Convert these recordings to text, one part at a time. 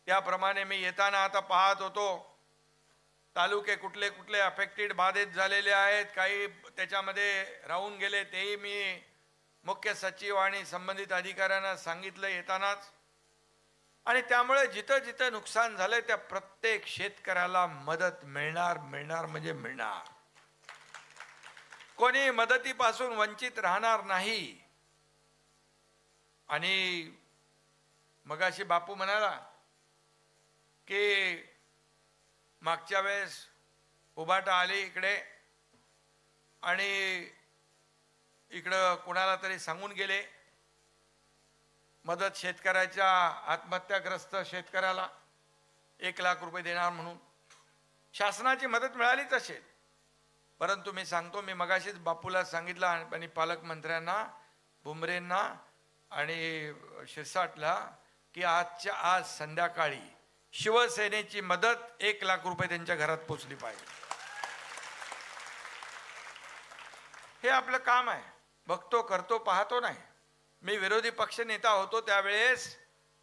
त्याप्रमाणे मी येताना आता पाहत होतो तालुके कुठले कुठले अफेक्टेड बाधित झालेले आहेत, काही त्याच्यामध्ये राहून गेले, तेही मी मुख्य सचिव आणि संबंधित अधिकाऱ्यांना सांगितलं येतानाच. आणि त्यामुळे जिथं जिथं नुकसान झालंय त्या प्रत्येक शेतकऱ्याला मदत मिळणार म्हणजे मिळणार. कोणी मदतीपासून वंचित राहणार नाही. आणि मगाशी बापू म्हणाला की मागच्या वेळेस उभाटा आली इकडे आणि इकडं कुणाला तरी सांगून गेले मदत शेतकऱ्याच्या आत्महत्याग्रस्त शेतकऱ्याला 1 लाख रुपये देणार म्हणून. शासनाची मदत मिळालीच असेल, परंतु मी सांगतो, मी मगाशीच बापूला सांगितलं आणि पालकमंत्र्यांना, भुमरेंना आणि शिरसाटला की आजच्या आज संध्याकाळी शिवसेनेची मदत 1 लाख रुपये त्यांच्या घरात पोचली पाहिजे. हे आपलं काम आहे. बघतो, करतो, पाहतो नाही. मी विरोधी पक्ष नेता होतो त्यावेळेस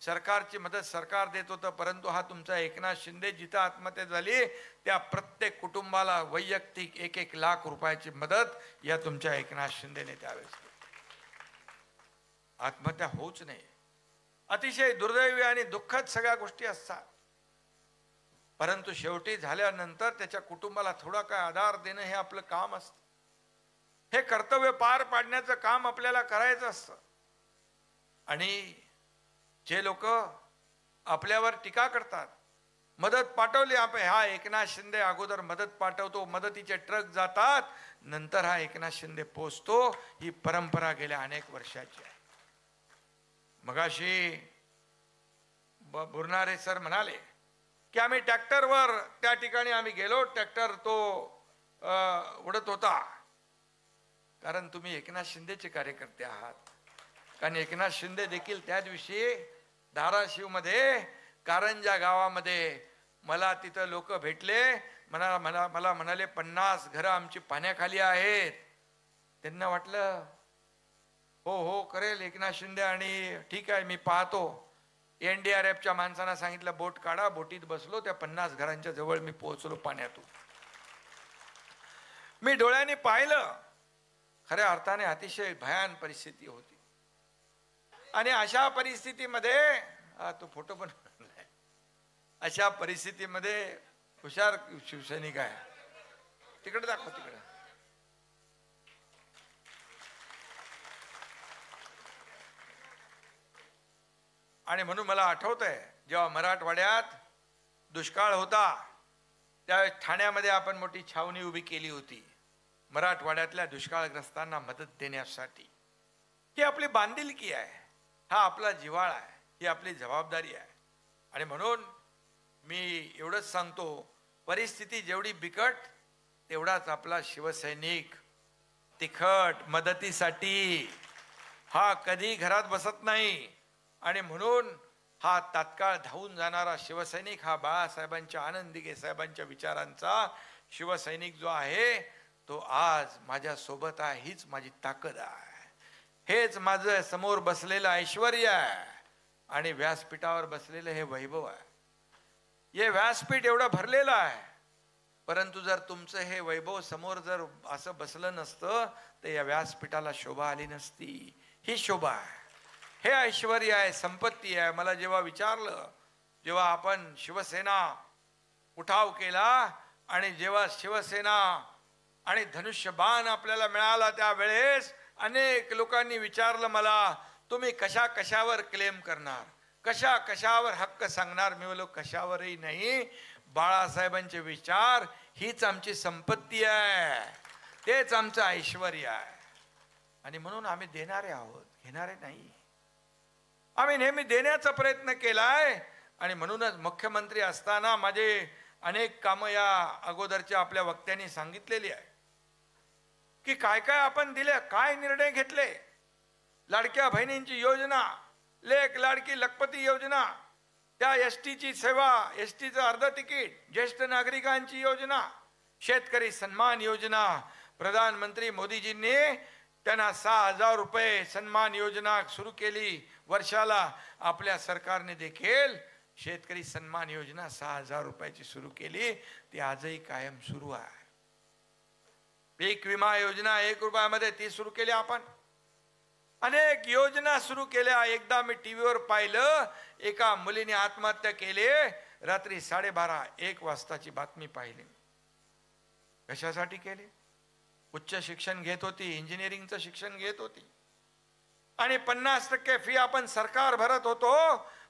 सरकारची मदत सरकार देत होतं, परंतु हा तुमचा एकनाथ शिंदे जिथं आत्महत्या झाली त्या प्रत्येक कुटुंबाला वैयक्तिक 1-1 लाख रुपयाची मदत या तुमच्या एकनाथ शिंदेने त्यावेळेस केली. आत्महत्या होऊच नये. अतिशय दुर्दैवी आणि दुःखद सगळ्या गोष्टी असतात, परंतु शेवटी झाल्यानंतर त्याच्या कुटुंबाला थोडा काय आधार देणं हे आपलं काम असतं. हे कर्तव्य पार पाडण्याचं काम आपल्याला करायचं असतं. आणि जे लोक आपल्यावर टीका करतात, मदत पाठवली आपण, हा एकनाथ शिंदे अगोदर मदत पाठवतो, मदतीचे ट्रक जातात, नंतर हा एकनाथ शिंदे पोचतो, ही परंपरा गेल्या अनेक वर्षाची आहे. मगाशी बुरनारे सर म्हणाले की आम्ही ट्रॅक्टरवर त्या ठिकाणी आम्ही गेलो, ट्रॅक्टर तो उडत होता. कारण तुम्ही एकनाथ शिंदेचे कार्यकर्ते आहात. कारण एकनाथ शिंदे देखील त्या दिवशी धाराशिव मध्ये कारंजा गावामध्ये मला तिथं लोक भेटले, मला म्हणाले 50 घरं आमची पाण्याखाली आहेत. त्यांना वाटलं हो करेल एकनाथ शिंदे आणि ठीक आहे मी पाहतो. NDRFच्या माणसांना सांगितलं बोट काढा, बोटीत बसलो, त्या 50 घरांच्या जवळ मी पोहोचलो पाण्यातून. मी डोळ्यांनी पाहिलं, खऱ्या अर्थाने अतिशय भयान परिस्थिती होती. आणि अशा परिस्थितीमध्ये तो फोटो पण अशा परिस्थितीमध्ये हुशार शिवसैनिक आहे. तिकडे दाखव, तिकडे. आणि म्हणून मला आठवतंय जेव्हा मराठवाड्यात दुष्काळ होता त्यावेळेस ठाण्यामध्ये आपण मोठी छावणी उभी केली होती मराठवाड्यातल्या दुष्काळग्रस्तांना मदत देण्यासाठी. ही आपली बांधिलकी आहे, हा आपला जिव्हाळा आहे, ही आपली जबाबदारी आहे. आणि म्हणून मी एवढंच सांगतो, परिस्थिती जेवढी बिकट तेवढाच आपला शिवसैनिक तिखट मदतीसाठी हा कधी घरात बसत नाही. आणि म्हणून हा तात्काळ धावून जाणारा शिवसैनिक, हा बाळासाहेबांच्या, आनंद दिघे साहेबांच्या विचारांचा शिवसैनिक जो आहे तो आज माझ्या सोबत आहे. हीच माझी ताकद आहे, हेच माझं समोर बसलेलं ऐश्वर्य आहे आणि व्यासपीठावर बसलेलं हे वैभव आहे. हे व्यासपीठ एवढं भरलेलं आहे, परंतु जर तुमचं हे वैभव समोर जर असं बसलं नसतं तर या व्यासपीठाला शोभा आली नसती. ही शोभा आहे, हे ऐश्वर्य आहे, संपत्ती आहे. मला जेव्हा विचारलं, जेव्हा आपण शिवसेना उठाव केला आणि जेव्हा शिवसेना आणि धनुष्यबाण आपल्याला मिळाला त्यावेळेस अनेक लोकांनी विचारलं मला, तुम्ही कशावर क्लेम करणार, कशावर हक्क सांगणार. मी बोललो कशावरही नाही, बाळासाहेबांचे विचार हीच आमची संपत्ती आहे, तेच आमचं ऐश्वर्य आहे. आणि म्हणून आम्ही देणारे आहोत, घेणारे नाही. आम्ही नेहमी देण्याचा प्रयत्न केलाय. आणि म्हणूनच मुख्यमंत्री असताना माझे अनेक कामं या अगोदरच्या आपल्या वक्त्यांनी सांगितलेली आहे की काय काय आपण दिले, काय निर्णय घेतले. लाडक्या बहिणींची योजना, लेक लाडकी लखपती योजना, त्या STची सेवा, STचं अर्ध तिकीट, ज्येष्ठ नागरिकांची योजना, शेतकरी सन्मान योजना, प्रधानमंत्री मोदीजींनी त्यांना 6,000 रुपये सन्मान योजना सुरू केली वर्षाला. आपल्या सरकारने देखील शेतकरी सन्मान योजना 6,000 रुपयाची सुरू केली, ती आजही कायम सुरू आहे. पीक विमा योजना 1 रुपयामध्ये ती सुरू केली आपण. अनेक योजना सुरू केल्या. एकदा मी टीव्हीवर पाहिलं, एका मुलीने आत्महत्या केली. रात्री 12:30-1 वाजताची बातमी पाहिली. कशासाठी केली? उच्च शिक्षण घेत होती, इंजिनिअरिंगचं शिक्षण घेत होती आणि 50% फी आपण सरकार भरत होतो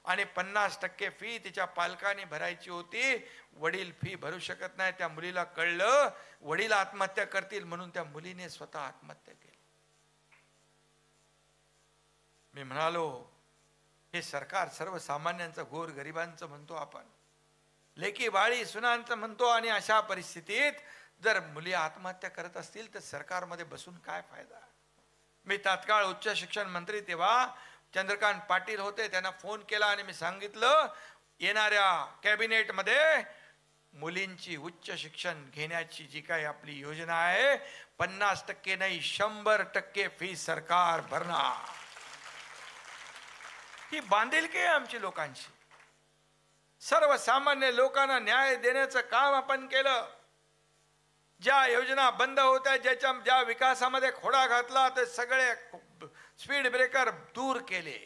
आणि 50% फी तिच्या पालकांनी भरायची होती. वडील फी भरू शकत नाही. त्या मुलीला कळलं वडील आत्महत्या करतील, म्हणून त्या मुलीने स्वतः आत्महत्या केली. मी म्हणालो, हे सरकार सर्वसामान्यांचं, गोर गरिबांचं म्हणतो आपण, लेकी बाळी सुनांचं म्हणतो, आणि अशा परिस्थितीत जर मुली आत्महत्या करत असतील तर सरकारमध्ये बसून काय फायदा? मी तात्काळ उच्च शिक्षण मंत्री तेव्हा चंद्रकांत पाटील होते, त्यांना फोन केला आणि मी सांगितलं, येणाऱ्या कॅबिनेटमध्ये मुलींची उच्च शिक्षण घेण्याची जी काही आपली योजना आहे, 50% नाही 100% फी सरकार भरणार. ही बांधिलकी आहे आमची लोकांची. सर्वसामान्य लोकांना न्याय देण्याचं काम आपण केलं. ज्या योजना बंद होत्या, ज्या विकासामध्ये खोडा घातला, ते सगळे स्पीड ब्रेकर दूर केले.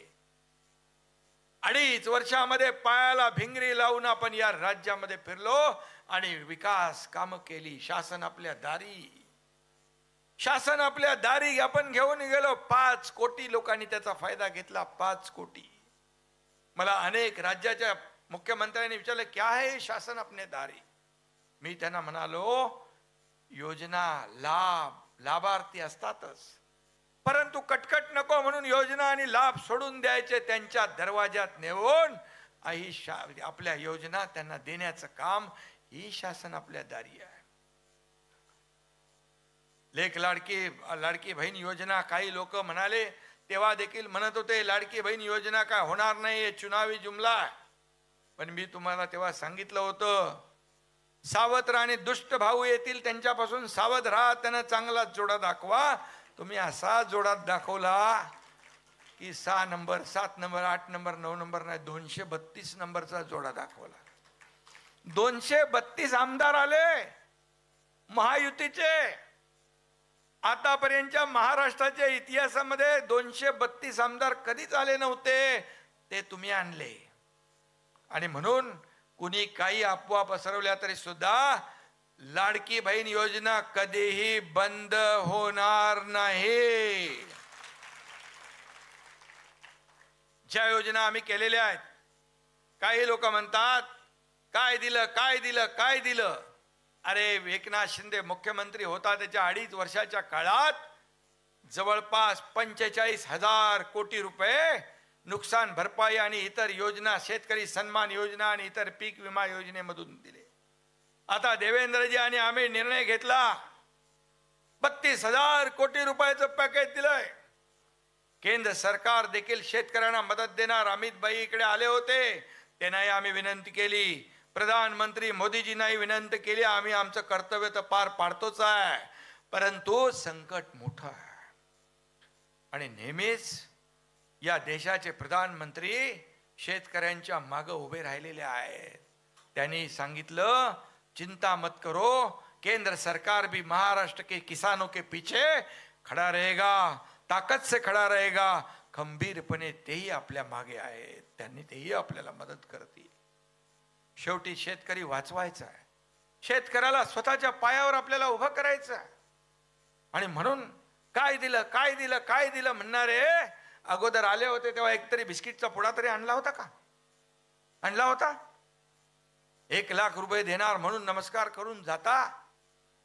2.5 वर्षामध्ये पायाला भिंगरी लावून आपण या राज्यामध्ये फिरलो आणि विकास कामं केली. शासन आपल्या दारी आपण घेऊन गेलो. 5 कोटी लोकांनी त्याचा फायदा घेतला. 5 कोटी. मला अनेक राज्याच्या मुख्यमंत्र्यांनी विचारलं, क्या है शासन अपने दारी? मी त्यांना म्हणालो, योजना लाभार्थी असतातच, परंतु कटकट नको म्हणून योजना आणि लाभ सोडून द्यायचे. त्यांच्या दरवाजात नेऊन आपल्या योजना त्यांना देण्याचं काम ही शासन आपल्या दारी आहे. लेक लाडकी बहीण योजना, काही लोक म्हणाले, तेव्हा देखील म्हणत होते लाडकी बहीण योजना काय होणार नाही, हे चुनावी जुमला आहे. पण मी तुम्हाला तेव्हा सांगितलं होतं, सावध राहा आणि दुष्ट भाऊ येतील त्यांच्यापासून सावध राहा, त्यांना चांगला जोडा दाखवा. तुम्ही असा जोडा दाखवला की 6 नंबर, 7 नंबर, 8 नंबर, 9 नंबर नाही, 232 नंबरचा जोडा दाखवला. 232 आमदार आले महायुतीचे. आतापर्यंतच्या महाराष्ट्राच्या इतिहासामध्ये 232 आमदार कधीच आले नव्हते. ते तुम्ही आणले. आणि म्हणून कुणी काही अफवा पसरवल्या तरी सुद्धा लाडकी बहीण योजना कधीही बंद होणार नाही. ज्या योजना आम्ही केलेल्या आहेत, काही लोक म्हणतात काय दिलं. अरे, एकनाथ शिंदे मुख्यमंत्री होता, त्याच्या 2.5 वर्षाच्या काळात जवळपास 45,000 कोटी रुपये नुकसान भरपाई आणि इतर योजना, शेतकरी सन्मान योजना आणि इतर पीक विमा योजनेमधून दिले. आता देवेंद्रजी आणि आम्ही निर्णय घेतला, 32,000 कोटी रुपयाचं पॅकेज दिलंय. केंद्र सरकार देखील शेतकऱ्यांना मदत देणार. अमित भाई इकडे आले होते, त्यांनाही आम्ही विनंती केली. प्रधानमंत्री मोदीजींनाही विनंती केली. आम्ही आमचं कर्तव्य तर पार पाडतोच आहे, परंतु संकट मोठं आहे. आणि नेहमीच या देशाचे प्रधानमंत्री शेतकऱ्यांच्या मागे उभे राहिलेले आहेत. त्यांनी सांगितलं, चिंता मत करो, केंद्र सरकार भी महाराष्ट्र के किसानों के पीछे खड़ा रहेगा, ताकत से खड़ा रहेगा. खंबीरपणे तेही आपल्या मागे आहेत. त्यांनी तेही आपल्याला मदत करतील. शेवटी शेतकरी वाचवायचा आहे. शेतकऱ्याला स्वतःच्या पायावर आपल्याला उभं करायचं आहे. आणि म्हणून काय दिलं म्हणणारे अगोदर आले होते तेव्हा एकतरी बिस्किटचा पुडा तरी आणला होता का? आणला होता? 1 लाख रुपये देणार म्हणून नमस्कार करून जाता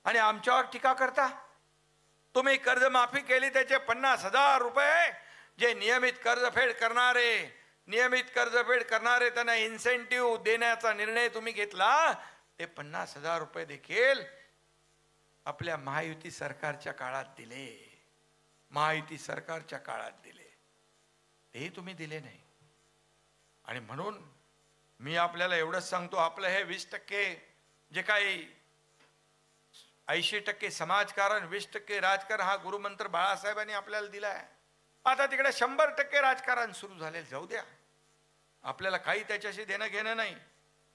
आणि आमच्यावर टीका करता. तुम्ही कर्जमाफी केली, त्याचे 50,000 रुपये जे नियमित कर्जफेड करणारे त्यांना इन्सेंटिव्ह देण्याचा निर्णय तुम्ही घेतला. ते 50,000 रुपये देखील आपल्या महायुती सरकारच्या काळात दिले. तेही तुम्ही दिले नाही. आणि म्हणून मी आपल्याला एवढंच सांगतो, आपलं हे 20% जे काही 80% समाजकारण, 20% राजकारण, हा गुरुमंत्र बाळासाहेबांनी आपल्याला दिलाय. आता तिकडे 100% राजकारण सुरू झाले, जाऊ द्या. आपल्याला काही त्याच्याशी देणं घेणं नाही.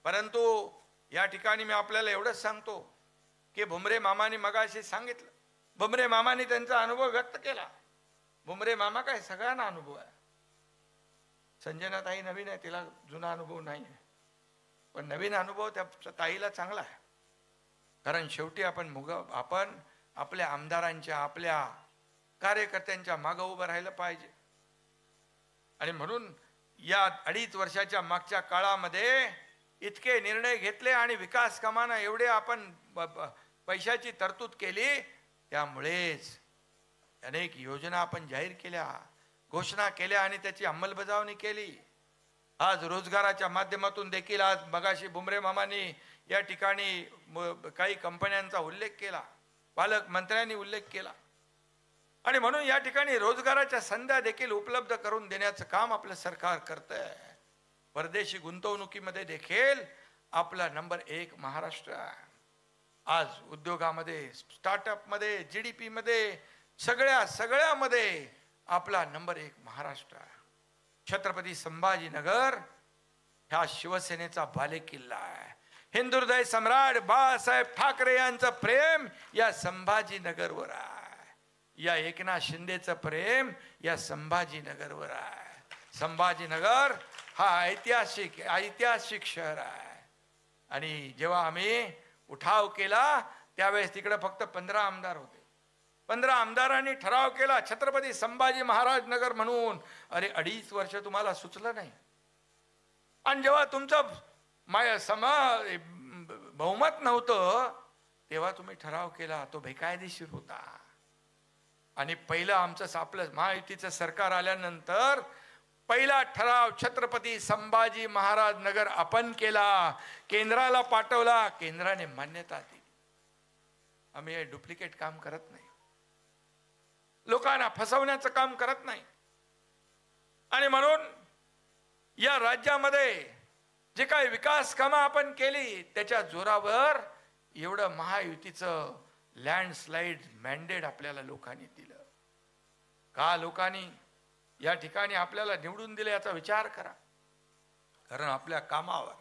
परंतु या ठिकाणी मी आपल्याला एवढंच सांगतो की भुमरे मामाने मगाशी सांगितलं, भुमरे मामाने त्यांचा अनुभव व्यक्त केला. भुमरे मामा काय सगळ्यांना अनुभव आहे. संजना ताई नवीन आहे, तिला जुना अनुभव नाही आहे, पण नवीन अनुभव त्या ताईला चांगला आहे. कारण शेवटी आपण आपल्या आमदारांच्या, आपल्या कार्यकर्त्यांच्या मागं उभं राहिलं पाहिजे. आणि म्हणून या 2.5 वर्षाच्या मागच्या काळामध्ये इतके निर्णय घेतले आणि विकास कामांना एवढे आपण पैशाची तरतूद केली. त्यामुळेच अनेक योजना आपण जाहीर केल्या, घोषणा केल्या आणि त्याची अंमलबजावणी केली. आज रोजगाराच्या माध्यमातून देखील आज मगाशी भुमरे मामांनी या ठिकाणी काही कंपन्यांचा उल्लेख केला, पालकमंत्र्यांनी उल्लेख केला. आणि म्हणून या ठिकाणी रोजगाराच्या संध्या देखील उपलब्ध करून देण्याचं काम आपलं सरकार करतंय. परदेशी गुंतवणुकीमध्ये देखील आपला नंबर 1 महाराष्ट्र आहे. आज उद्योगामध्ये, स्टार्टअपमध्ये, GDP मध्ये, सगळ्यामध्ये आपला नंबर 1 महाराष्ट्र आहे. छत्रपती संभाजीनगर हा शिवसेनेचा बालेकिल्ला आहे. हिंदुहृदय सम्राट बाळासाहेब ठाकरे यांचं प्रेम या संभाजीनगरवर आहे. या एकनाथ शिंदेचं प्रेम या संभाजीनगरवर आहे. संभाजीनगर हा ऐतिहासिक शहर आहे. आणि जेव्हा आम्ही उठाव केला त्यावेळेस तिकडे फक्त 15 आमदार होते. 15 आमदारांनी ठराव केला छत्रपती संभाजी महाराज नगर म्हणून. अरे 2.5 वर्ष तुम्हाला सुचलं नाही. आणि जेव्हा तुमचं बहुमत नव्हतं तेव्हा तुम्ही ठराव केला, तो बेकायदेशीर होता. आणि पहिलं आपलं महायुतीचं सरकार आल्यानंतर पहिला ठराव छत्रपती संभाजी महाराज नगर आपण केला, केंद्राला पाठवला, केंद्राने मान्यता दिली. आम्ही हे डुप्लिकेट काम करत नाही, लोकांना फसवण्याचं काम करत नाही. आणि म्हणून या राज्यामध्ये जे काही विकास कामं आपण केली त्याच्या जोरावर एवढं महायुतीचं लँडस्लाइड मॅन्डेट आपल्याला लोकांनी दिलं. का लोकांनी या ठिकाणी आपल्याला निवडून दिले याचा विचार करा. कारण आपल्या कामावर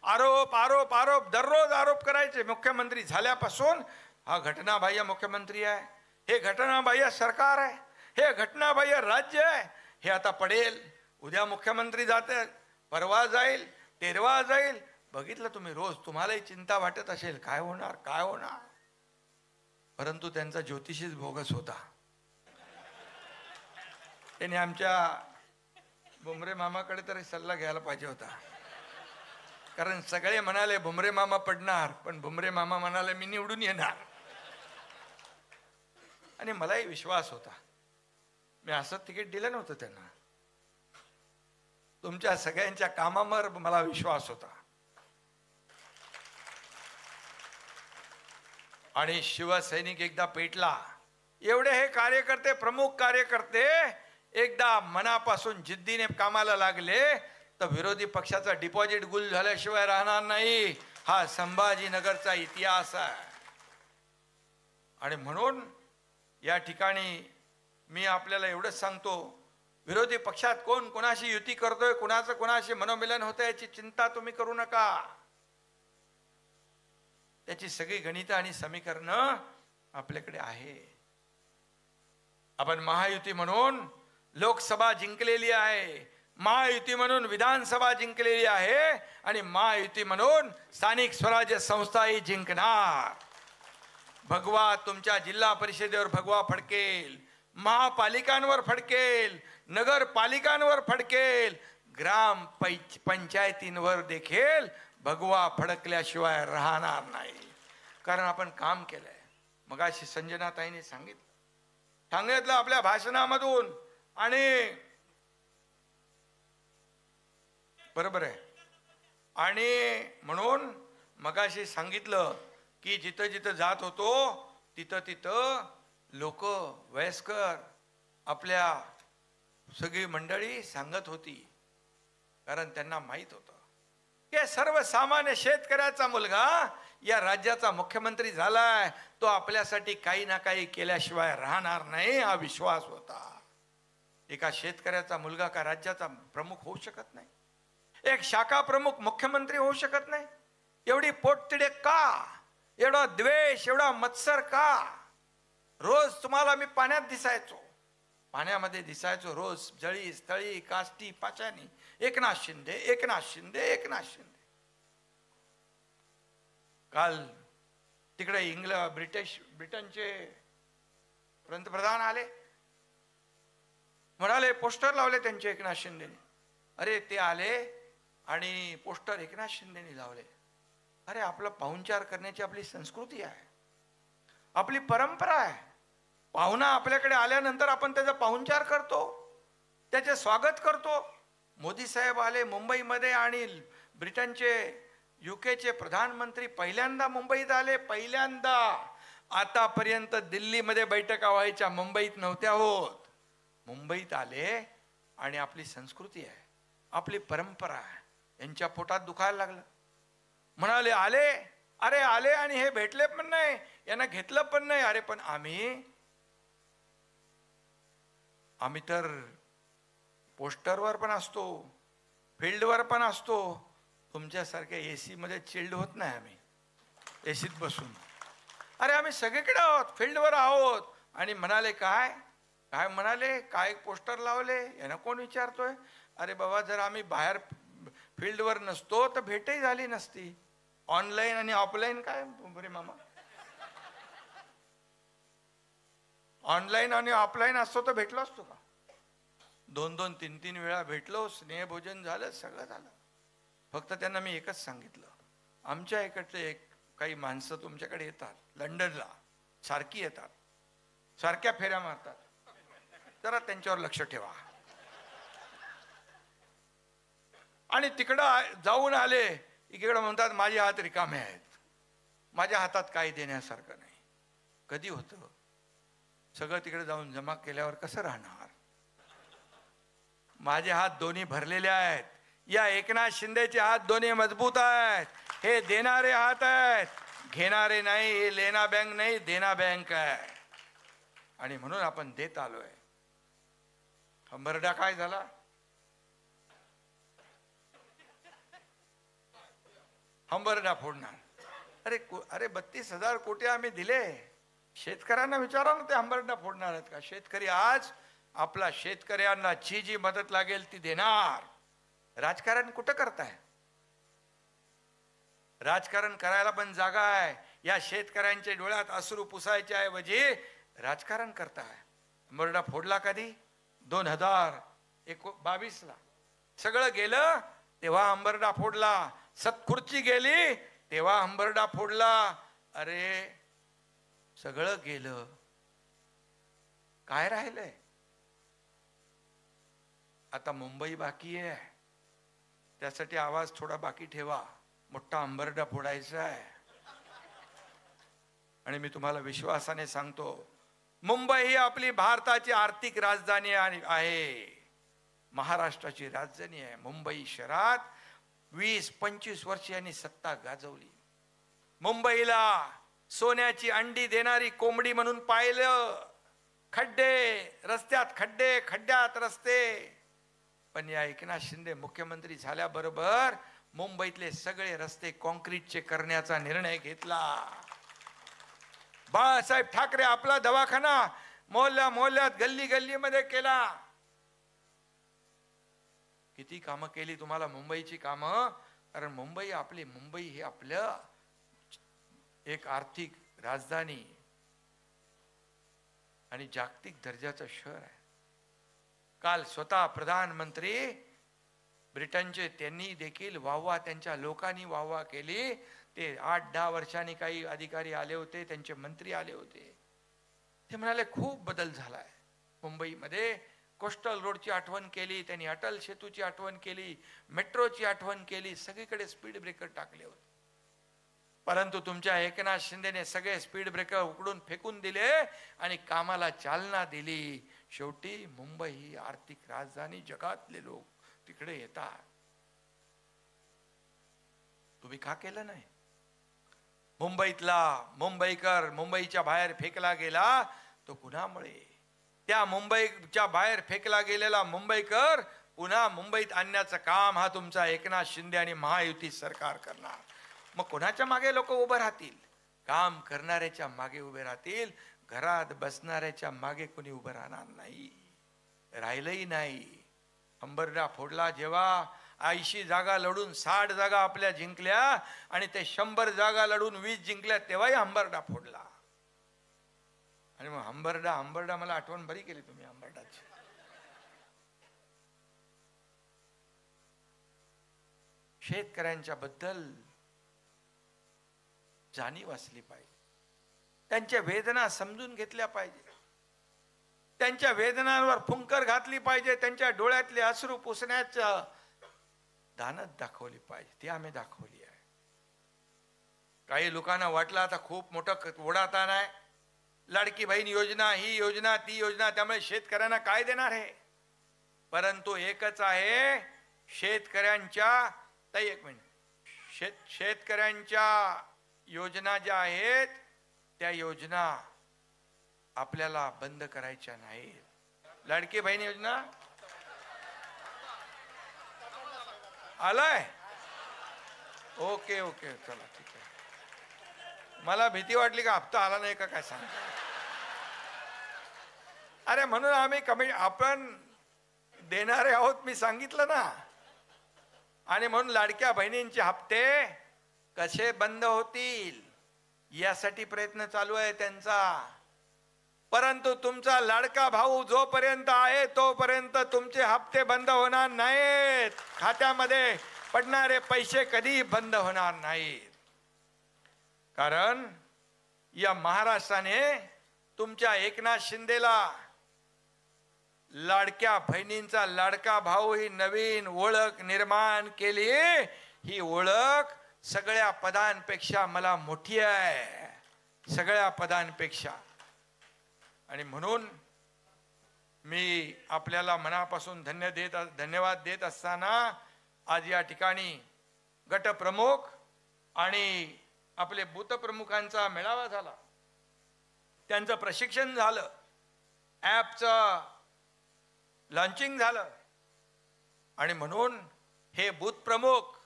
आरोप आरोप आरोप दररोज आरोप करायचे. मुख्यमंत्री झाल्यापासून हा घटनाबाह्य मुख्यमंत्री आहे, हे घटनाबाह्य सरकार आहे, हे घटनाबाह्य राज्य आहे, हे आता पडेल, उद्या मुख्यमंत्री जाते, परवा जाईल, तेरवा जाईल. बघितलं तुम्ही रोज, तुम्हालाही चिंता वाटत असेल काय होणार काय होणार. परंतु त्यांचा ज्योतिषीच बोगस होता. त्याने आमच्या भुमरे मामाकडे तरी सल्ला घ्यायला पाहिजे होता. कारण सगळे म्हणाले भुमरे मामा पडणार, पण भुमरे मामा म्हणाले मी निवडून येणार. आणि मलाही विश्वास होता, मी असं तिकीट दिलं नव्हतं त्यांना. तुमच्या सगळ्यांच्या कामावर मला विश्वास होता. आणि शिवसैनिक एकदा पेटला, एवढे हे कार्यकर्ते, प्रमुख कार्यकर्ते एकदा मनापासून जिद्दीने कामाला लागले तर विरोधी पक्षाचा डिपॉझिट गुल झाल्याशिवाय राहणार नाही. हा संभाजीनगरचा इतिहास आहे. आणि म्हणून या ठिकाणी मी आपल्याला एवढंच सांगतो, विरोधी पक्षात कोण कोणाशी युती करतोय, कोणाचं कोणाशी मनोमिलन होतं याची चिंता तुम्ही करू नका. त्याची सगळी गणितं आणि समीकरणं आपल्याकडे आहे. आपण महायुती म्हणून लोकसभा जिंकलेली आहे, महायुती म्हणून विधानसभा जिंकलेली आहे, आणि महायुती म्हणून स्थानिक स्वराज्य संस्थाही जिंकणार. भगवा तुमच्या जिल्हा परिषदेवर भगवा फडकेल, महापालिकांवर फडकेल, नगरपालिकांवर फडकेल, ग्राम पंचायतींवर देखील भगवा फडकल्याशिवाय राहणार नाही. कारण आपण काम केलंय. मगाशी संजनाताईंनी सांगितलं आपल्या भाषणामधून, आणि बरोबर आहे. आणि म्हणून मगाशी सांगितलं की जिथं जिथं जात होतो तिथं तिथं लोक वयस्कर आपल्या सगळी मंडळी सांगत होती. कारण त्यांना माहित होतं की सर्वसामान्य शेतकऱ्याचा मुलगा या राज्याचा मुख्यमंत्री झालाय, तो आपल्यासाठी काही ना काही केल्याशिवाय राहणार नाही, हा विश्वास होता. एका शेतकऱ्याचा मुलगा का राज्याचा प्रमुख होऊ शकत नाही. एक शाखा प्रमुख मुख्यमंत्री होऊ शकत नाही? एवढी पोटतिडे का? एवढा द्वेष, एवढा मत्सर का? रोज तुम्हाला मी पाण्यात दिसायचो, पाण्यामध्ये दिसायचो रोज, जळी स्थळी काष्टी पाचानी, एकनाथ शिंदे, एकनाथ शिंदे, एकनाथ शिंदे. काल तिकडे ब्रिटनचे पंतप्रधान आले, म्हणाले पोस्टर लावले त्यांचे एकनाथ शिंदेने. अरे ते आले आणि पोस्टर एकनाथ शिंदेने लावले. अरे आपलं पाहुणचार करण्याची आपली संस्कृती आहे, आपली परंपरा आहे. पाहुणा आपल्याकडे आल्यानंतर आपण त्याचा पाहुणचार करतो, त्याचे स्वागत करतो. मोदी साहेब आले मुंबईमध्ये आणि ब्रिटनचे युकेचे प्रधानमंत्री पहिल्यांदा मुंबईत आले, पहिल्यांदा. आतापर्यंत दिल्लीमध्ये बैठका व्हायच्या, मुंबईत नव्हत्या होत. मुंबईत आले आणि आपली संस्कृती आहे, आपली परंपरा आहे. यांच्या पोटात दुखायला लागलं. म्हणाले आले, अरे आले आणि हे भेटले पण नाही, यांना घेतलं पण नाही. अरे पण आम्ही तर पोस्टरवर पण असतो, फील्डवर पण असतो. तुमच्यासारख्या एसी मध्ये चिल्ड होत नाही आम्ही, एसीत बसून. अरे आम्ही सगळीकडे आहोत, फील्डवर आहोत. आणि म्हणाले काय काय म्हणाले, काय पोस्टर लावले, यांना कोण विचारतोय? अरे बाबा, जर आम्ही बाहेर फील्डवर नसतो तर भेटही झाली नसती. ऑनलाईन आणि ऑफलाईन काय रे मामा, ऑनलाईन आणि ऑफलाईन असतो तर भेटलो असतो का? 2-2, 3-3 वेळा भेटलो, स्नेहभोजन झालं, सगळं झालं. फक्त त्यांना मी एकच सांगितलं, आमच्या इकडचे काही माणसं तुमच्याकडे येतात लंडनला, सारखी येतात, सारख्या फेऱ्या मारतात, जरा त्यांच्यावर लक्ष ठेवा. आणि तिकडं जाऊन आले, इकडं म्हणतात माझे हात रिकामे आहेत, माझ्या हातात काही देण्यासारखं नाही. कधी होतं? सगळं तिकडे जाऊन जमा केल्यावर कसं राहणार? माझे हात दोन्ही भरलेले आहेत. या एकनाथ शिंदेचे हात दोन्ही मजबूत आहेत. हे देणारे हात आहेत, घेणारे नाही. हे लेना बँक नाही, देना बँक आहे. आणि म्हणून आपण देत आलोय. हंबरडा काय झाला? हंबरडा फोडणार. अरे 32,000 कोटी आम्ही दिले. शेतकऱ्यांना विचारा ना, ते हंबरडा फोडणार आहेत का? शेतकरी आज आपला शेतकऱ्यांना जी मदत लागेल ती देणार. राजकारण कुठं करताय? राजकारण करायला पण जागा आहे. या शेतकऱ्यांच्या डोळ्यात अश्रू पुसायच्या ऐवजी राजकारण करताय. हंबरडा फोडला कधी? 2022 ला सगळं गेलं तेव्हा हंबरडा फोडला. सत्खुर्ची गेली तेव्हा हंबरडा फोडला. अरे सगळं गेलं, काय राहिलंय? आता मुंबई बाकी आहे. त्यासाठी आवाज थोडा बाकी ठेवा. मोठा हंबरडा फोडायचा आहे. आणि मी तुम्हाला विश्वासाने सांगतो, मुंबई ही आपली भारताची आर्थिक राजधानी आहे, महाराष्ट्राची राजधानी आहे. मुंबई शहरात 20-25 वर्ष यांनी सत्ता गाजवली. मुंबईला सोन्याची अंडी देणारी कोंबडी म्हणून पाहिलं. खड्डे रस्त्यात, खड्डे खड्ड्यात रस्ते. पण या एकनाथ शिंदे मुख्यमंत्री झाल्याबरोबर मुंबईतले सगळे रस्ते कॉन्क्रीटचे करण्याचा निर्णय घेतला. बाळासाहेब ठाकरे आपला दवाखाना मोहल्ल्यात गल्ली गल्लीमध्ये केला. किती कामं केली तुम्हाला मुंबईची कामं? कारण मुंबई हे आपलं एक आर्थिक राजधानी आणि जागतिक दर्जाचं शहर आहे. काल स्वतः प्रधानमंत्री ब्रिटनचे, त्यांनी देखील वाहवा, त्यांच्या लोकांनी वाहवा केली. ते 8-10 वर्षांनी काही अधिकारी आले होते, त्यांचे मंत्री आले होते. ते म्हणाले खूप बदल झालाय मुंबईमध्ये. कोस्टल रोडची आठवण केली त्यांनी, अटल सेतूची आठवण केली, मेट्रोची आठवण केली, सगळीकडे स्पीड ब्रेकर टाकले होते. परंतु तुमच्या एकनाथ शिंदेने सगळे स्पीड ब्रेकर उकडून फेकून दिले आणि कामाला चालना दिली. शेवटी मुंबई ही आर्थिक राजधानी, जगातले लोक तिकडे येतात. तुम्ही का केलं नाही? मुंबईकर मुंबईच्या बाहेर फेकला गेला तो कुणामुळे? त्या मुंबईच्या बाहेर फेकला गेलेला मुंबईकर पुन्हा मुंबईत आणण्याचं काम हा तुमचा एकनाथ शिंदे आणि महायुती सरकार करणार. मग कोणाच्या मागे लोक उभं राहतील? काम करणाऱ्याच्या मागे उभे राहतील. घरात बसणाऱ्याच्या मागे कोणी उभं राहणार नाही, राहिलंही नाही. हंबरडा फोडला जेव्हा, 80 जागा लढून 60 जागा आपल्या जिंकल्या आणि ते 100 जागा लढून 20 जिंकल्या, तेव्हाही हंबरडा फोडला. आणि मग हंबरडा मला आठवण बरी केली तुम्ही हंबरडाची. शेतकऱ्यांच्या बद्दल जाणीव असली पाहिजे, त्यांच्या वेदना समजून घेतल्या पाहिजे, त्यांच्या वेदनांवर फुंकर घातली पाहिजे, त्यांच्या डोळ्यातले अश्रू पुसण्याचं दानत दाखवली पाहिजे. ती आम्ही दाखवली आहे. काही लोकांना वाटलं आता खूप मोठं ओढाताण आहे, लाडकी बहीण योजना, ही योजना, ती योजना, त्यामुळे शेतकऱ्यांना काय देणार आहे. परंतु एकच आहे, शेतकऱ्यांच्या एक मिनिट, शेतकऱ्यांच्या योजना ज्या आहेत त्या योजना आपल्याला बंद करायच्या नाहीत. लाडकी बहीण योजना आलाय, ओके ओके, चला ठीक आहे. मला भीती वाटली का हप्ता आला नाही का काय सांग. अरे म्हणून आम्ही आपण देणारे आहोत, मी सांगितलं ना. आणि म्हणून लाडक्या बहिणींचे हप्ते कसे बंद होतील यासाठी प्रयत्न चालू आहे त्यांचा. परंतु तुमचा लाडका भाऊ जोपर्यंत आहे तोपर्यंत तुमचे हप्ते बंद होणार नाहीत. खात्यामध्ये पडणारे पैसे कधी बंद होणार नाहीत. कारण या महाराष्ट्राने तुमच्या एकनाथ शिंदेला लाडक्या बहिणींचा लाडका भाऊ ही नवीन ओळख निर्माण केली. ही ओळख सगळ्या पदांपेक्षा मला मोठी आहे, सगळ्या पदांपेक्षा. आणि म्हणून मी आपल्याला मनापासून धन्यवाद देत असताना आज या ठिकाणी गटप्रमुख आणि आपले बूथ प्रमुखांचा मेळावा झाला, त्यांचं प्रशिक्षण झालं, ॲपचं लॉन्चिंग झालं. आणि म्हणून हे बूथ प्रमुख,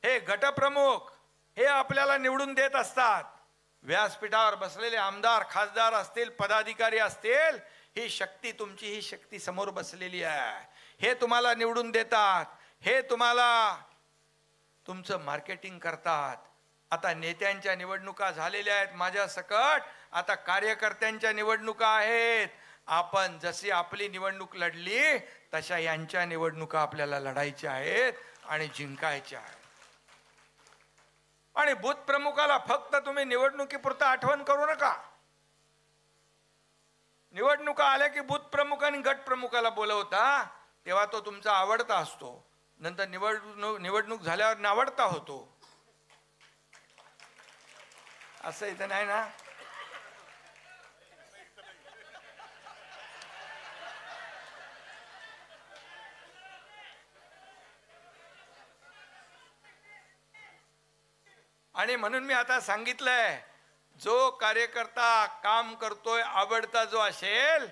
हे गटप्रमुख हे आपल्याला निवडून देत असतात. व्यासपीठावर बसलेले आमदार खासदार असतील, पदाधिकारी असतील, ही शक्ती तुमची, ही शक्ती समोर बसलेली आहे. हे तुम्हाला निवडून देतात, हे तुम्हाला तुमचं मार्केटिंग करतात. आता नेत्यांच्या निवडणुका झालेल्या आहेत माझ्या सकट, आता कार्यकर्त्यांच्या निवडणुका आहेत. आपण जशी आपली निवडणूक लढली तशा यांच्या निवडणुका आपल्याला लढायच्या आहेत आणि जिंकायच्या आहेत. आणि बूथ प्रमुखाला फक्त तुम्ही निवडणुकीपुरतं आठवण करू नका. निवडणुका आल्या की बूथ प्रमुख आणि गट प्रमुखाला बोलवता, तेव्हा तो तुमचा आवडता असतो. नंतर निवडणूक झाल्यावर नावडता होतो. असं इथं नाही ना. आणि म्हणून मी आता सांगितलंय, जो कार्यकर्ता काम करतोय आवडता जो असेल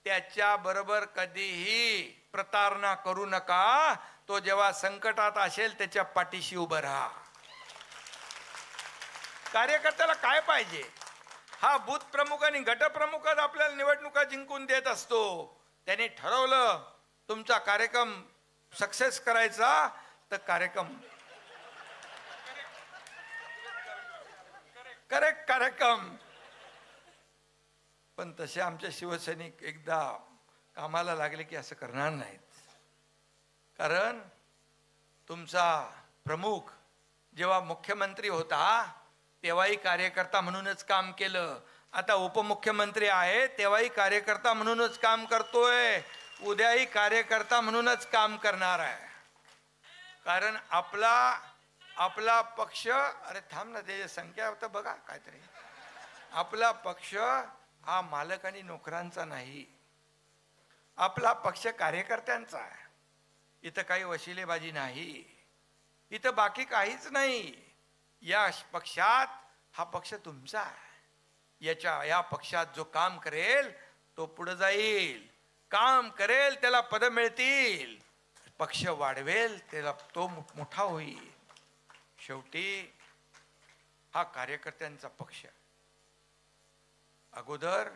त्याच्या बरोबर कधीही प्रतारणा करू नका. तो जेव्हा संकटात असेल त्याच्या पाठीशी उभं राहा. कार्यकर्त्याला काय पाहिजे? हा बूथ प्रमुख आणि गटप्रमुखच आपल्याला निवडणुका जिंकून देत असतो. त्याने ठरवलं तुमचा कार्यक्रम सक्सेस करायचा तर कार्यक्रम करेक्ट कार्यक्रम. पण तसे आमचे शिवसैनिक एकदा कामाला लागले की असं करणार नाहीत. कारण तुमचा प्रमुख जेव्हा मुख्यमंत्री होता तेव्हाही कार्यकर्ता म्हणूनच काम केलं. आता उपमुख्यमंत्री आहे तेव्हाही कार्यकर्ता म्हणूनच काम करतोय, उद्याही कार्यकर्ता म्हणूनच काम करणार आहे. कारण आपला पक्ष, अरे थांब ना, त्याची संख्या तर बघा काहीतरी. आपला पक्ष हा मालक आणि नोकरांचा नाही, आपला पक्ष कार्यकर्त्यांचा आहे. इथं काही वशिलेबाजी नाही, इथं बाकी काहीच नाही. या पक्षात हा पक्ष तुमचा आहे. या पक्षात जो काम करेल तो पुढे जाईल, काम करेल त्याला पद मिळतील. पक्ष वाढवेल त्याला तो मोठा होईल. शेवटी हा कार्यकर्त्यांचा पक्ष. अगोदर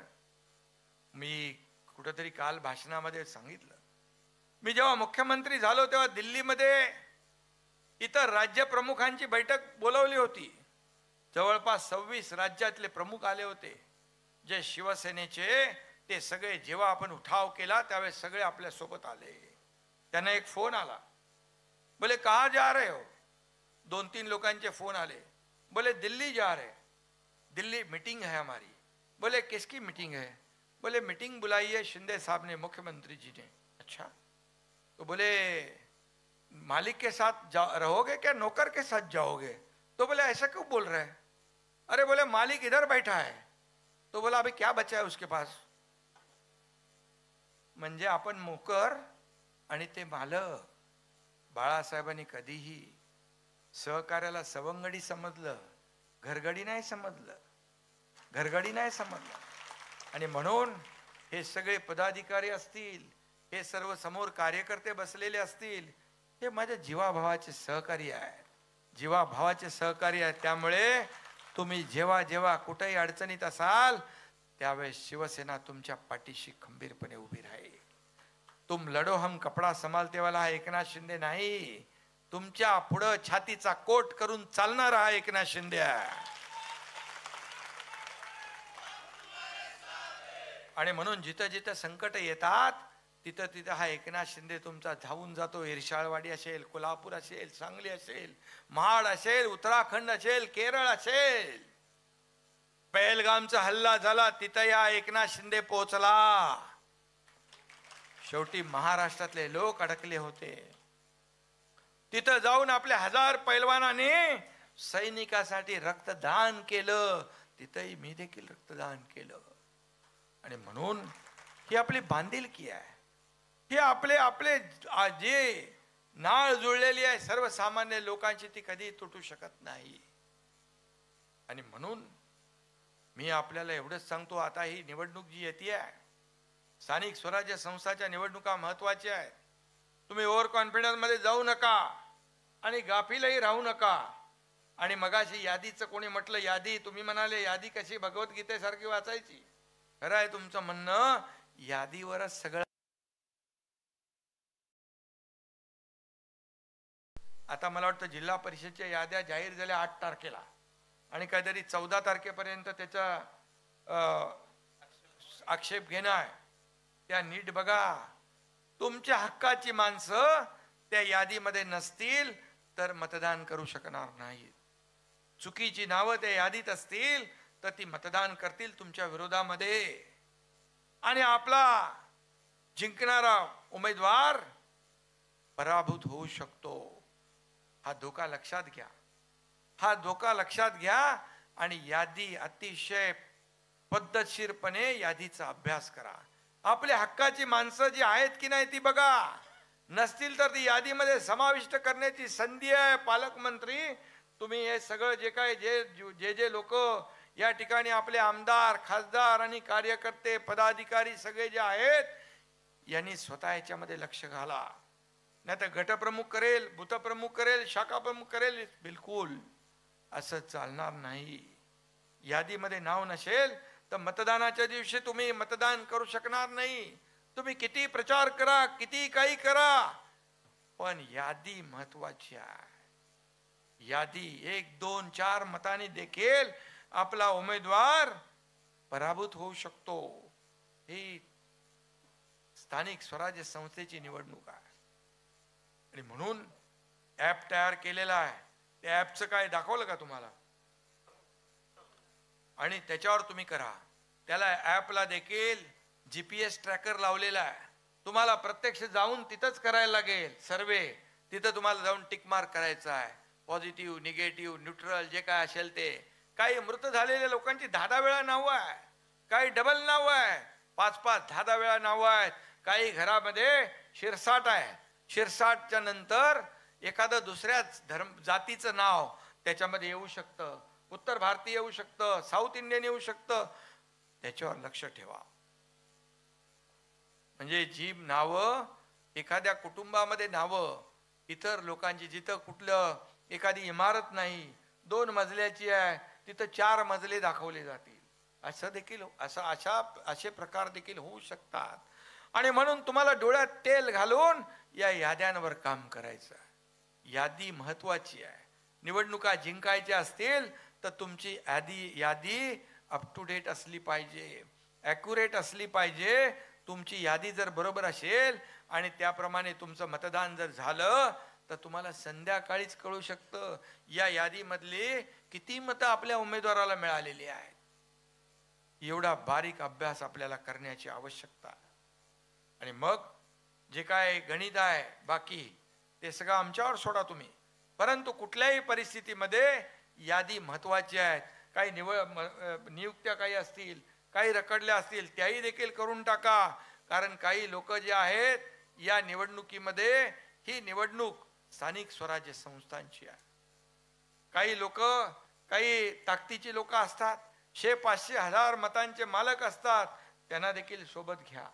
मी कुठेतरी काल भाषणामध्ये सांगितलं, मी जेव्हा मुख्यमंत्री झालो तेव्हा दिल्लीमध्ये इतर राज्य प्रमुखांची बैठक बोलावली होती. जवळपास 26 राज्यातले प्रमुख आले होते. जे शिवसेनेचे ते सगळे, जेव्हा आपण उठाव केला त्यावेळेस सगळे आपल्या सोबत आले. त्यांना एक फोन आला, बोले कहाँ जा रहे हो. 2-3 लोकांचे फोन आले, बोले दिल्ली जा रहे, दिल्ली मीटिंग है हमारी. बोले किसकी मीटिंग है. बोले मीटिंग बुलाई है शिंदे साहब ने, मुख्यमंत्री जी ने. अच्छा, तो बोले मालिक के साथ रहोगे क्या नौकर के साथ जाओगे. तो बोले ऐसा क्यों बोल रहे हैं. अरे बोले मालिक इधर बैठा है. तो बोला अभी क्या बचा है उसके पास. म्हणजे आपण नोकर आणि ते मालक. बाळासाहेबांनी कधीही सहकार्याला सवंगडी समजलं, घरगडी नाही समजलं, घरगडी नाही समजलं. आणि म्हणून हे सगळे पदाधिकारी असतील, हे सर्व समोर कार्यकर्ते बसलेले असतील, हे माझ्या जीवाभावाचे सहकारी आहेत, जीवाभावाचे सहकारी आहेत. त्यामुळे तुम्ही जेव्हा जेव्हा कुठेही अडचणीत असाल त्यावेळेस शिवसेना तुमच्या पाठीशी खंबीरपणे उभी राहील. तुम लढो हम कपडा संभालते वाला हा एकनाथ शिंदे नाही, तुमच्या पुढं छातीचा कोट करून चालणारा हा एकनाथ शिंदे आहे. आणि म्हणून जिथं जिथं संकट येतात तिथं तिथं हा एकनाथ शिंदे तुमचा धावून जातो. इरशाळवाडी असेल, कोल्हापूर असेल, सांगली असेल, महाड असेल, उत्तराखंड असेल, केरळ असेल. पहलगामचा हल्ला झाला तिथं या एकनाथ शिंदे पोहोचला. शेवटी महाराष्ट्रातले लोक अडकले होते. तिथं जाऊन आपल्या 1000 पैलवानांनी सैनिकासाठी रक्तदान केलं. तिथंही मी देखील रक्तदान केलं. आणि म्हणून ही आपली बांधिलकी आहे. ही आपले आपले जे नाळ जुळलेली आहे सर्वसामान्य लोकांची, ती कधी तुटू शकत नाही. आणि म्हणून मी आपल्याला एवढंच सांगतो, आता ही निवडणूक जी येते आहे, स्थानिक स्वराज्य संस्थाच्या निवडणुका महत्वाच्या आहेत. तुम्ही ओव्हर कॉन्फिडन्स मध्ये जाऊ नका आणि गाफीलही राहू नका. आणि मगाशी यादीचं कोणी म्हटलं यादी, तुम्ही म्हणाले यादी कशी भगवद्गीतेसारखी वाचायची. खरं आहे तुमचं म्हणणं, यादीवरच सगळं. आता मला वाटतं जिल्हा परिषदच्या याद्या जाहीर झाल्या 8 तारखेला आणि काहीतरी 14 तारखेपर्यंत त्याचा आक्षेप घेणं आहे. त्या नीट बघा. तुमच्या हक्काची माणसं त्या यादीमध्ये नसतील तर मतदान करू शकणार नाहीत. चुकीची नावं त्या यादीत असतील तर ती मतदान करतील तुमच्या विरोधामध्ये. आणि आपला जिंकणारा उमेदवार पराभूत होऊ शकतो. हा धोका लक्षात घ्या, हा धोका लक्षात घ्या. आणि यादी अतिशय पद्धतशीरपणे यादीचा अभ्यास करा. आपल्या हक्काची माणसं जी आहेत की नाही ती बघा. नसतील तर ती यादीमध्ये समाविष्ट करण्याची संधी आहे. पालकमंत्री, तुम्ही हे सगळं जे काय जे लोक या ठिकाणी आपले आमदार, खासदार आणि कार्यकर्ते, पदाधिकारी सगळे जे आहेत, यांनी स्वतः याच्यामध्ये लक्ष घाला. नाही तर गटप्रमुख करेल, बूथप्रमुख करेल, शाखा प्रमुख करेल, बिलकुल असं चालणार नाही. यादीमध्ये नाव नसेल तर मतदानाच्या दिवशी तुम्ही मतदान करू शकणार नाही. तुम्ही किती प्रचार करा, किती काही करा, पण यादी महत्वाची आहे. यादी 1, 2, 4 मतांनी देखील आपला उमेदवार पराभूत होऊ शकतो. ही स्थानिक स्वराज्य संस्थेची निवडणूक आहे. आणि म्हणून ऍप तयार केलेला आहे. त्या ऍपचं काय दाखवलं का तुम्हाला? आणि त्याच्यावर तुम्ही करा. त्याला ऍपला देखील GPS ट्रॅकर लावलेला आहे. तुम्हाला प्रत्यक्ष जाऊन तिथंच करायला लागेल सर्वे. तिथं तुम्हाला जाऊन टिक मार्क करायचा आहे. पॉझिटिव्ह, निगेटिव्ह, न्यूट्रल जे काय असेल ते. काही मृत झालेल्या लोकांची 10 वेळा नावं आहे, काही डबल नावं आहे, 5-5, 10 वेळा नावं आहेत. काही घरामध्ये शिरसाट आहे. शिरसाटच्या नंतर एखादं दुसऱ्याच जातीचं नाव त्याच्यामध्ये येऊ शकतं. उत्तर भारतीय येऊ शकतं, साऊथ इंडियन येऊ शकतं. त्याच्यावर लक्ष ठेवा. म्हणजे जी नावं एखाद्या कुटुंबामध्ये नावं, इतर लोकांची, जिथं कुठलं एखादी इमारत नाही 2 मजल्याची आहे तिथं 4 मजले दाखवले जातील. असं देखील असे प्रकार देखील होऊ शकतात. आणि म्हणून तुम्हाला डोळ्यात तेल घालून या याद्यांवर काम करायचं. यादी महत्वाची आहे. निवडणुका जिंकायच्या असतील तर तुमची यादी अप टू डेट असली पाहिजे, ॲक्युरेट असली पाहिजे. तुमची यादी जर बरोबर असेल आणि त्याप्रमाणे तुमचं मतदान जर झालं तर तुम्हाला संध्याकाळीच कळू शकतं या यादीमधली किती मतं आपल्या उमेदवाराला मिळालेली आहेत. एवढा बारीक अभ्यास आपल्याला करण्याची आवश्यकता. आणि मग जे काय गणित आहे बाकी ते सगळं आमच्यावर सोडा तुम्ही. परंतु कुठल्याही परिस्थितीमध्ये यादी महत्वाची आहे. काही नियुक्त्या काही असतील, काही रखडल्या असतील, त्याही देखील करून टाका. कारण काही लोक जे आहेत या निवडणुकीमध्ये, ही निवडणूक स्थानिक स्वराज्य संस्थांची आहे. काही लोक, काही ताकदीची लोक असतात, 100, 500, 1000 मतांचे मालक असतात. त्यांना देखील सोबत घ्या.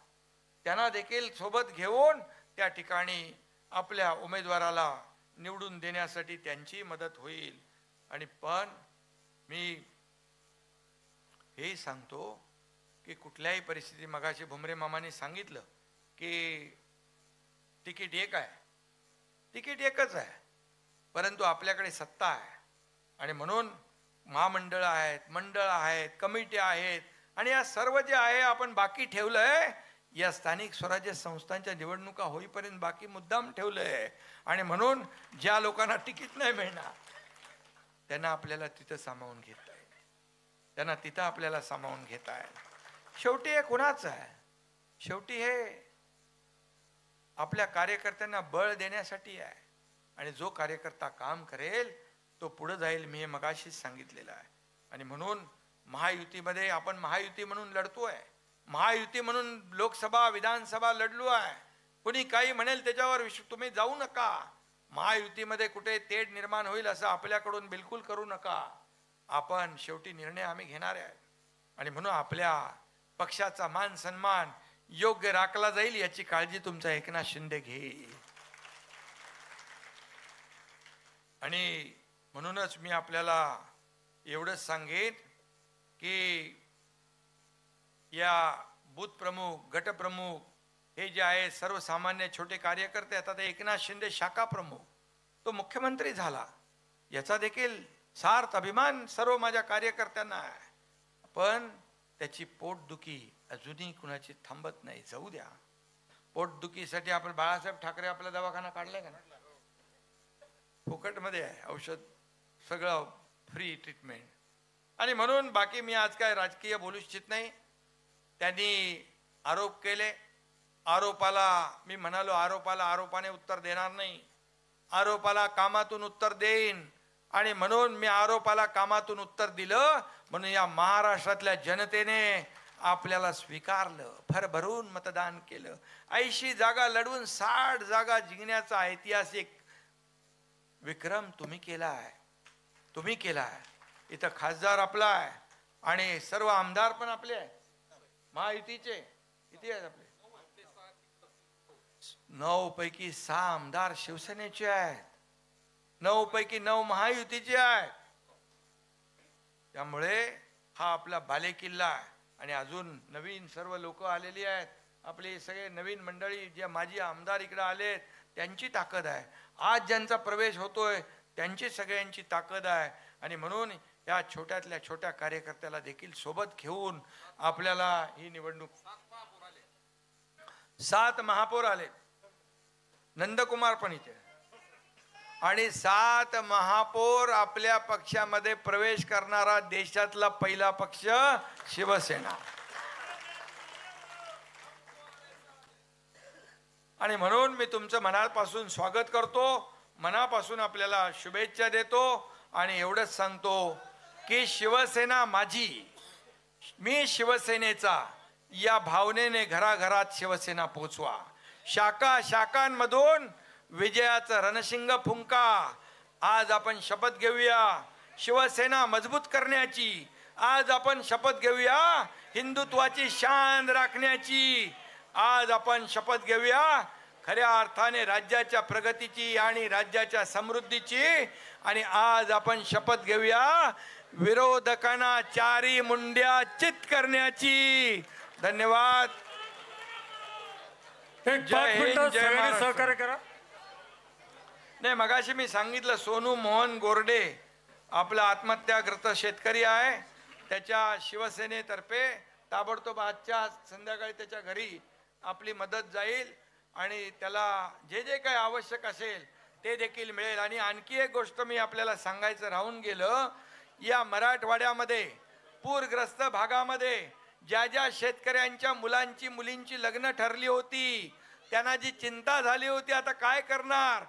त्यांना देखील सोबत घेऊन त्या ठिकाणी आपल्या उमेदवाराला निवडून देण्यासाठी त्यांची मदत होईल. आणि पण मी हे सांगतो की कुठल्याही परिस्थिती, मगाशी भुमरे मामाने सांगितलं की तिकीट एक आहे, तिकीट एकच आहे, परंतु आपल्याकडे सत्ता आहे. आणि म्हणून महामंडळ आहेत, मंडळ आहेत, कमिटी आहेत, आणि या सर्व जे आहे आपण बाकी ठेवलंय या स्थानिक स्वराज्य संस्थांच्या निवडणुका होईपर्यंत बाकी मुद्दाम ठेवलंय. आणि म्हणून ज्या लोकांना तिकीट नाही मिळणार त्यांना आपल्याला तिथं सामावून घेता येईल, त्यांना तिथं आपल्याला सामावून घेता येईल. शेवटी हे कुणाचं आहे? शेवटी हे आपल्या कार्यकर्त्यांना बळ देण्यासाठी आहे. आणि जो कार्यकर्ता काम करेल तो पुढे जाईल. मी हे मगाशीच सांगितलेलं आहे. आणि म्हणून महायुतीमध्ये आपण महायुती म्हणून लढतोय, महायुती म्हणून लोकसभा विधानसभा लढलो आहे. कुणी काही म्हणेल त्याच्यावर तुम्ही जाऊ नका. महायुतीमध्ये कुठे तेढ निर्माण होईल असं आपल्याकडून बिलकुल करू नका. आपण शेवटी निर्णय आम्ही घेणार आहे. आणि म्हणून आपल्या पक्षाचा मान सन्मान योग्य राखला जाईल याची काळजी तुमचा एकनाथ शिंदे घेईल. आणि म्हणूनच मी आपल्याला एवढंच सांगेन की या बूथ प्रमुख, गट प्रमुख हे जे आहे सर्वसामान्य छोटे कार्यकर्ते, आता एकनाथ शिंदे शाखा प्रमुख, तो मुख्यमंत्री झाला, याचा देखील सार्थ अभिमान सर्व माझ्या कार्यकर्त्यांना आहे. पण त्याची पोटदुखी अजूनही कुणाची थांबत नाही. जाऊ द्या. पोटदुखीसाठी आपण बाळासाहेब ठाकरे आपला दवाखाना काढलाय का? फुकटमध्ये आहे औषध, सगळं फ्री ट्रीटमेंट. आणि म्हणून बाकी मी आज काय राजकीय बोलू इच्छित नाही. त्यांनी आरोप केले, आरोपाला मी म्हणालो आरोपाला आरोपाने उत्तर देणार नाही, आरोपाला कामातून उत्तर देईन. आणि म्हणून मी आरोपाला कामातून उत्तर दिलं. म्हणून या महाराष्ट्रातल्या जनतेने आपल्याला स्वीकारलं, भरभरून मतदान केलं. 80 जागा लढवून 60 जागा जिंकण्याचा ऐतिहासिक विक्रम तुम्ही केला आहे, तुम्ही केला आहे. इथं खासदार आपला आहे आणि सर्व आमदार पण आपले आहेत महायुतीचे. किती आहेत आपले? 9 पैकी 6 आमदार शिवसेनेचे आहेत, 9 पैकी 9 महायुतीचे आहेत. त्यामुळे हा आपला बालेकिल्ला आहे. आणि अजून नवीन सर्व लोक आलेली आहेत, आपले सगळे नवीन मंडळी, जे माजी आमदार इकडे आलेत, त्यांची ताकद आहे. आज ज्यांचा प्रवेश होतोय त्यांची सगळ्यांची ताकद आहे. आणि म्हणून या छोट्यातल्या छोट्या कार्यकर्त्याला देखील सोबत घेऊन आपल्याला ही निवडणूक. 7 महापौर आले, नंदकुमार पण इथे, आणि 7 महापौर आपल्या पक्षामध्ये प्रवेश करणारा देशातला पहिला पक्ष शिवसेना. आणि म्हणून मी तुमचं मनापासून स्वागत करतो, मनापासून आपल्याला शुभेच्छा देतो. आणि एवढंच सांगतो की शिवसेना माझी, मी शिवसेनेचा, या भावनेने घराघरात शिवसेना पोचवा. शाखा शाखांमधून विजयाचं रणशिंग फुंका. आज आपण शपथ घेऊया शिवसेना मजबूत करण्याची. आज आपण शपथ घेऊया हिंदुत्वाची शान राखण्याची. आज आपण शपथ घेऊया खऱ्या अर्थाने राज्याच्या प्रगतीची आणि राज्याच्या समृद्धीची. आणि आज आपण शपथ घेऊया विरोधकांना चारी मुंड्या चित करण्याची. धन्यवाद. जय हिंद, जय महाराष्ट्र. सहकार्य करा. नाही, मगाशी मी सांगितलं सोनू मोहन गोरडे आपला आत्महत्याग्रस्त शेतकरी आहे. त्याच्या शिवसेनेतर्फे ताबडतोब आजच्या संध्याकाळी त्याच्या घरी आपली मदत जाईल आणि त्याला जे जे काही आवश्यक असेल ते देखील मिळेल. आणि आणखी एक गोष्ट मी आपल्याला सांगायचं राहून गेलं, या मराठवाड्यामध्ये पूरग्रस्त भागामध्ये ज्या ज्या शेतकऱ्यांच्या मुलांची मुलींची लग्न ठरली होती, त्यांना जी चिंता झाली होती आता काय करणार,